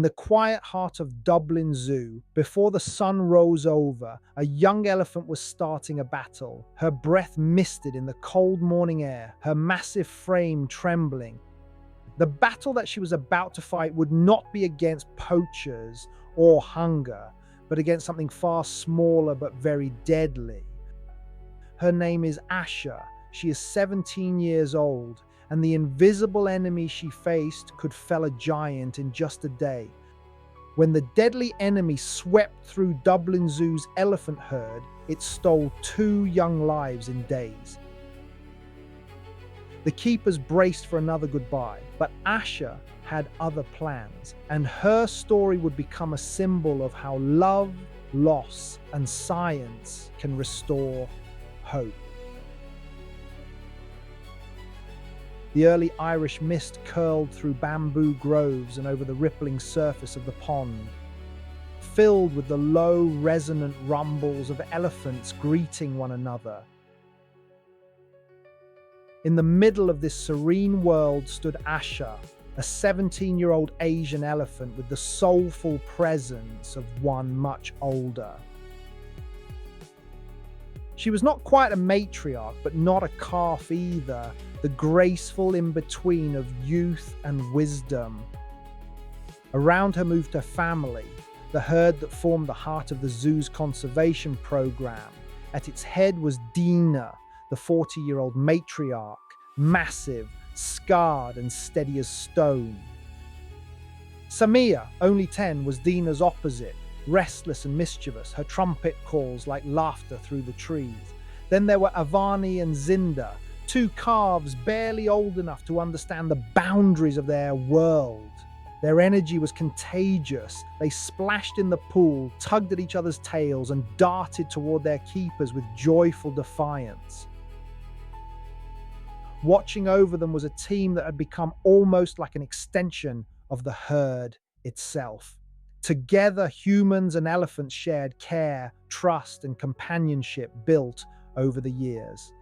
In the quiet heart of Dublin Zoo, before the sun rose over, a young elephant was starting a battle. Her breath misted in the cold morning air, her massive frame trembling. The battle that she was about to fight would not be against poachers or hunger, but against something far smaller but very deadly. Her name is Asha. She is 17 years old, and the invisible enemy she faced could fell a giant in just a day. When the deadly enemy swept through Dublin Zoo's elephant herd, it stole 2 young lives in days. The keepers braced for another goodbye, but Asha had other plans, and her story would become a symbol of how love, loss, and science can restore hope. The early Irish mist curled through bamboo groves and over the rippling surface of the pond, filled with the low, resonant rumbles of elephants greeting one another. In the middle of this serene world stood Asha, a 17-year-old Asian elephant with the soulful presence of one much older. She was not quite a matriarch, but not a calf either, the graceful in-between of youth and wisdom. Around her moved her family, the herd that formed the heart of the zoo's conservation program. At its head was Dina, the 40-year-old matriarch, massive, scarred and steady as stone. Samia, only 10, was Dina's opposite, restless and mischievous, her trumpet calls like laughter through the trees. Then there were Avani and Zinda, 2 calves barely old enough to understand the boundaries of their world. Their energy was contagious. They splashed in the pool, tugged at each other's tails, and darted toward their keepers with joyful defiance. Watching over them was a team that had become almost like an extension of the herd itself. Together, humans and elephants shared care, trust, and companionship built over the years.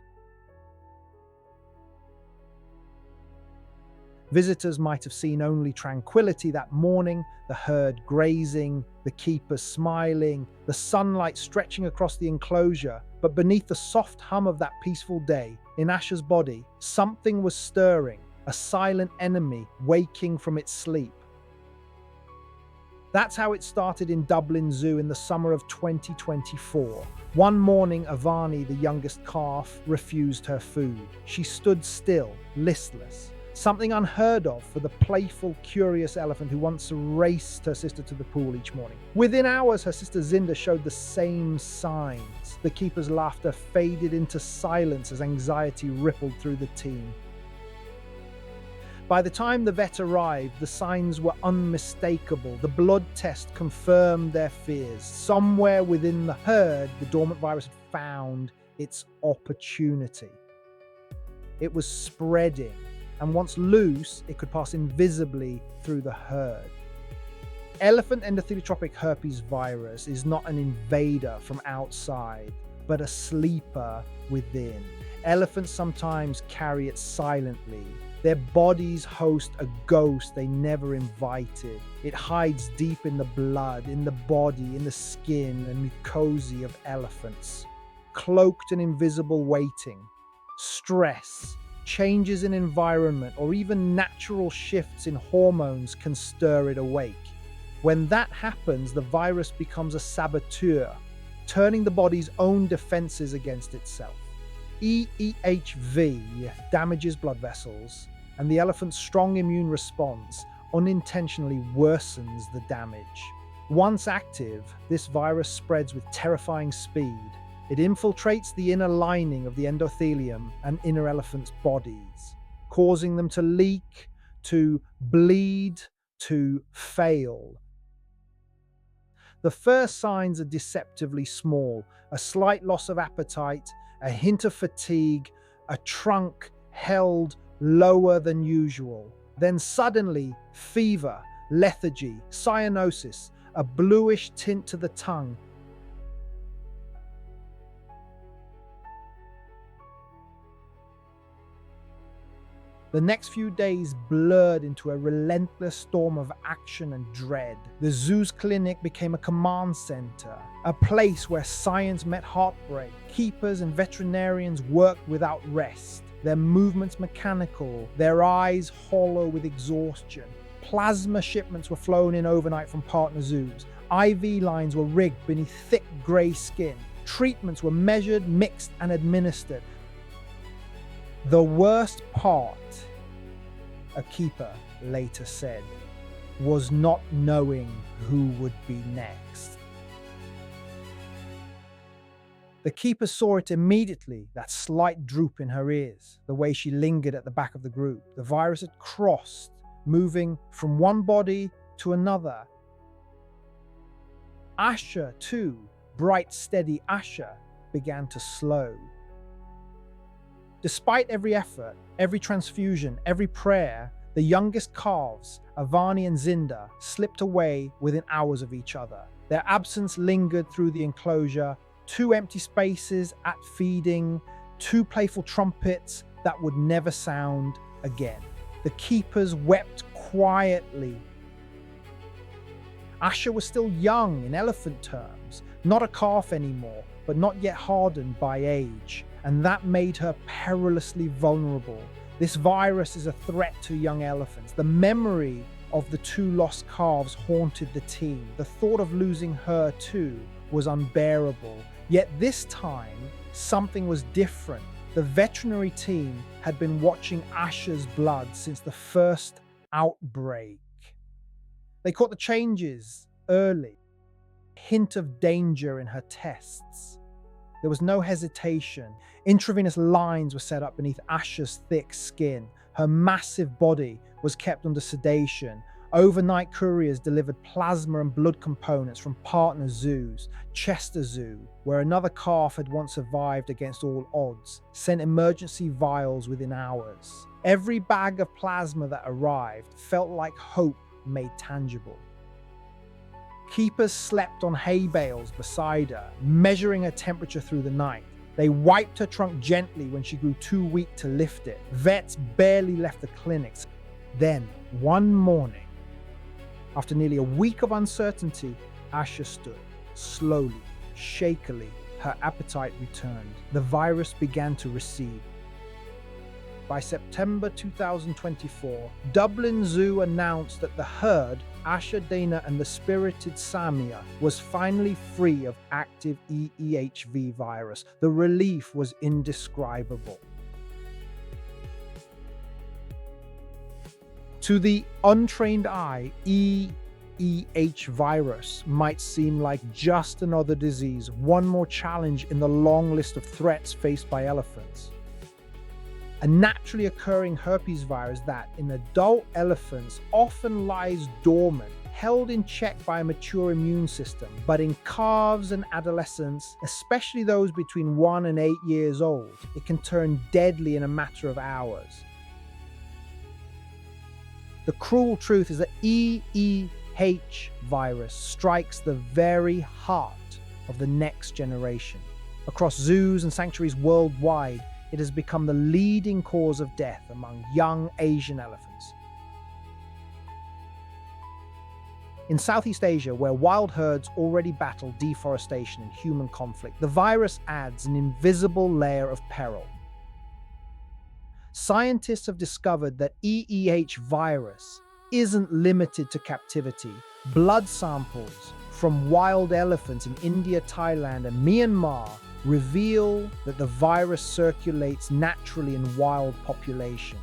Visitors might have seen only tranquility that morning, the herd grazing, the keepers smiling, the sunlight stretching across the enclosure. But beneath the soft hum of that peaceful day, in Asha's body, something was stirring, a silent enemy waking from its sleep. That's how it started in Dublin Zoo in the summer of 2024. One morning, Avani, the youngest calf, refused her food. She stood still, listless. Something unheard of for the playful, curious elephant who once raced her sister to the pool each morning. Within hours, her sister Zinda showed the same signs. The keeper's laughter faded into silence as anxiety rippled through the team. By the time the vet arrived, the signs were unmistakable. The blood test confirmed their fears. Somewhere within the herd, the dormant virus had found its opportunity. It was spreading, and once loose, it could pass invisibly through the herd. Elephant Endotheliotropic Herpesvirus is not an invader from outside, but a sleeper within. Elephants sometimes carry it silently. Their bodies host a ghost they never invited. It hides deep in the blood, in the body, in the skin and mucosae of elephants. Cloaked and invisible waiting. Stress, changes in environment, or even natural shifts in hormones can stir it awake. When that happens, the virus becomes a saboteur, turning the body's own defenses against itself. EEHV damages blood vessels, and the elephant's strong immune response unintentionally worsens the damage. Once active, this virus spreads with terrifying speed. It infiltrates the inner lining of the endothelium and inner elephants' bodies, causing them to leak, to bleed, to fail. The first signs are deceptively small: a slight loss of appetite, a hint of fatigue, a trunk held lower than usual. Then suddenly, fever, lethargy, cyanosis, a bluish tint to the tongue. The next few days blurred into a relentless storm of action and dread. The zoo's clinic became a command center, a place where science met heartbreak. Keepers and veterinarians worked without rest, their movements mechanical, their eyes hollow with exhaustion. Plasma shipments were flown in overnight from partner zoos. IV lines were rigged beneath thick grey skin. Treatments were measured, mixed, and administered. The worst part, a keeper later said, was not knowing who would be next. The keeper saw it immediately, that slight droop in her ears, the way she lingered at the back of the group. The virus had crossed, moving from one body to another. Asha, too, bright, steady Asha, began to slow. Despite every effort, every transfusion, every prayer, the youngest calves, Avani and Zinda, slipped away within hours of each other. Their absence lingered through the enclosure, 2 empty spaces at feeding, 2 playful trumpets that would never sound again. The keepers wept quietly. Asha was still young in elephant terms, not a calf anymore, but not yet hardened by age, and that made her perilously vulnerable. This virus is a threat to young elephants. The memory of the 2 lost calves haunted the team. The thought of losing her too was unbearable. Yet this time, something was different. The veterinary team had been watching Asha's blood since the first outbreak. They caught the changes early, a hint of danger in her tests. There was no hesitation. Intravenous lines were set up beneath Asha's thick skin. Her massive body was kept under sedation. Overnight couriers delivered plasma and blood components from partner zoos. Chester Zoo, where another calf had once survived against all odds, sent emergency vials within hours. Every bag of plasma that arrived felt like hope made tangible. Keepers slept on hay bales beside her, measuring her temperature through the night. They wiped her trunk gently when she grew too weak to lift it. Vets barely left the clinics. Then, one morning, after nearly a week of uncertainty, Asha stood. Slowly, shakily, her appetite returned. The virus began to recede. By September 2024, Dublin Zoo announced that the herd, Asha, Dana, and the spirited Samia, was finally free of active EEHV virus. The relief was indescribable. To the untrained eye, EEH virus might seem like just another disease, one more challenge in the long list of threats faced by elephants. A naturally occurring herpes virus that, in adult elephants, often lies dormant, held in check by a mature immune system, but in calves and adolescents, especially those between 1 and 8 years old, it can turn deadly in a matter of hours. The cruel truth is that EEH virus strikes the very heart of the next generation. Across zoos and sanctuaries worldwide, it has become the leading cause of death among young Asian elephants. In Southeast Asia, where wild herds already battle deforestation and human conflict, the virus adds an invisible layer of peril. Scientists have discovered that EEH virus isn't limited to captivity. Blood samples from wild elephants in India, Thailand, and Myanmar reveal that the virus circulates naturally in wild populations.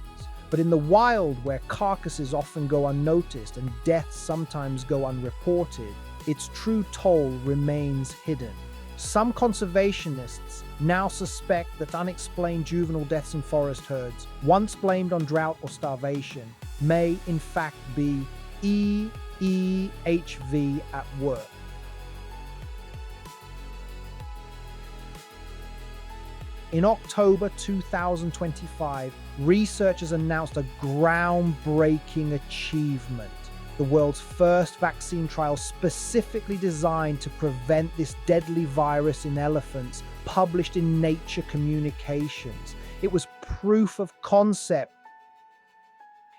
But in the wild, where carcasses often go unnoticed and deaths sometimes go unreported, its true toll remains hidden. Some conservationists now suspect that unexplained juvenile deaths in forest herds, once blamed on drought or starvation, may in fact be EEHV at work. In October 2025, researchers announced a groundbreaking achievement. The world's first vaccine trial specifically designed to prevent this deadly virus in elephants, published in Nature Communications. It was proof of concept.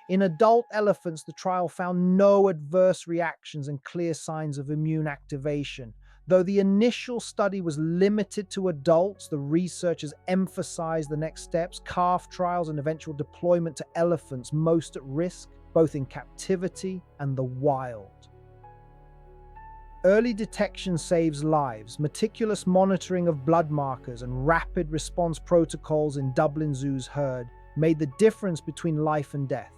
In adult elephants, the trial found no adverse reactions and clear signs of immune activation. Though the initial study was limited to adults, the researchers emphasized the next steps, calf trials, and eventual deployment to elephants most at risk, both in captivity and the wild. Early detection saves lives. Meticulous monitoring of blood markers and rapid response protocols in Dublin Zoo's herd made the difference between life and death.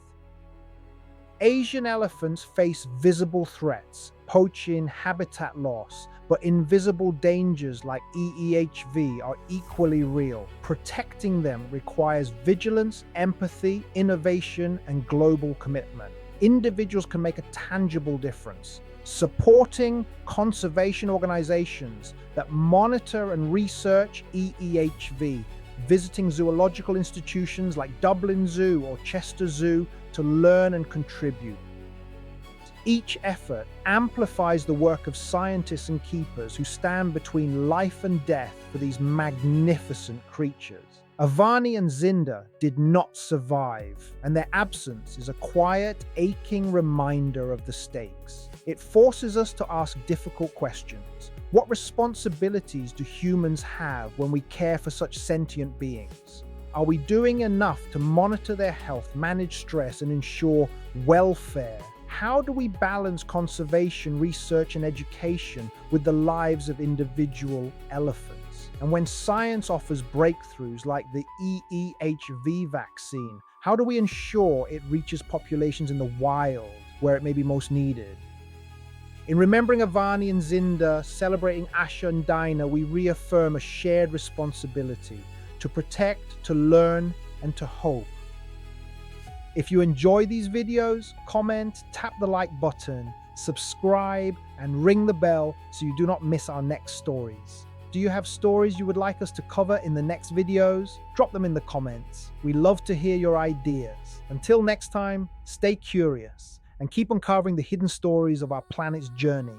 Asian elephants face visible threats, poaching, habitat loss, but invisible dangers like EEHV are equally real. Protecting them requires vigilance, empathy, innovation, and global commitment. Individuals can make a tangible difference. Supporting conservation organizations that monitor and research EEHV, visiting zoological institutions like Dublin Zoo or Chester Zoo to learn and contribute. Each effort amplifies the work of scientists and keepers who stand between life and death for these magnificent creatures. Avani and Zinda did not survive, and their absence is a quiet, aching reminder of the stakes. It forces us to ask difficult questions. What responsibilities do humans have when we care for such sentient beings? Are we doing enough to monitor their health, manage stress, and ensure welfare? How do we balance conservation, research, and education with the lives of individual elephants? And when science offers breakthroughs like the EEHV vaccine, how do we ensure it reaches populations in the wild where it may be most needed? In remembering Avani and Zinda, celebrating Asha and Dinah, we reaffirm a shared responsibility to protect, to learn, and to hope. If you enjoy these videos, comment, tap the like button, subscribe, and ring the bell so you do not miss our next stories. Do you have stories you would like us to cover in the next videos? Drop them in the comments. We love to hear your ideas. Until next time, stay curious and keep uncovering the hidden stories of our planet's journey.